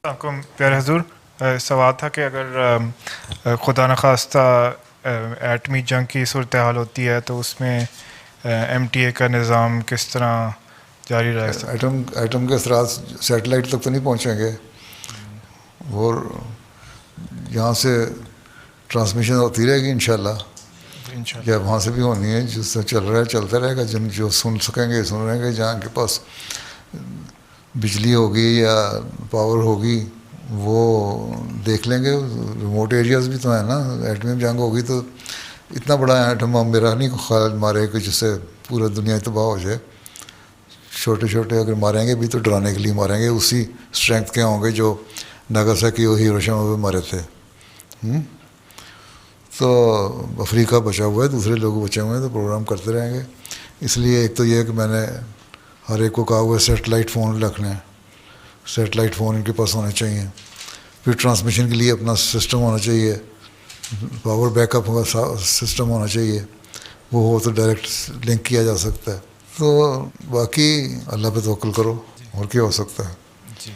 आपको प्यारे हजूर, सवाल था कि अगर खुदा न खास्ता एटमी जंग की सूरत हाल होती है तो उसमें एमटीए का निज़ाम किस तरह जारी रह सकता एटम एटम के असरात सैटेलाइट तक तो नहीं पहुंचेंगे। वो यहाँ से ट्रांसमिशन होती रहेगी इंशाल्लाह, है या इंशाल्लाह। वहाँ से भी होनी है। जिससे चल रहा है चलता रहेगा, जिन जो सुन सकेंगे सुन रहेंगे। जहाँ के पास बिजली होगी या पावर होगी वो देख लेंगे। रिमोट एरियाज़ भी तो है ना। एटमी जंग होगी तो इतना बड़ा एटम बम मेरा नहीं ख्याल मारे कि जिससे पूरा दुनिया तबाह हो जाए। छोटे छोटे अगर मारेंगे भी तो डराने के लिए मारेंगे। उसी स्ट्रेंथ के होंगे जो नागासाकी और हिरोशिमा में मारे थे। तो अफ्रीका बचा हुआ है, दूसरे लोग बचे हुए हैं, तो प्रोग्राम करते रहेंगे। इसलिए एक तो ये है कि मैंने हर एक को कहा हुआ है सेटेलाइट फ़ोन रखना है। सेटेलाइट फ़ोन इनके पास होने चाहिए। फिर ट्रांसमिशन के लिए अपना सिस्टम होना चाहिए, पावर बैकअप होगा सिस्टम होना चाहिए। वो हो तो डायरेक्ट लिंक किया जा सकता है। तो बाकी अल्लाह पे तवक्कुल करो, जी और क्या हो सकता है। जी।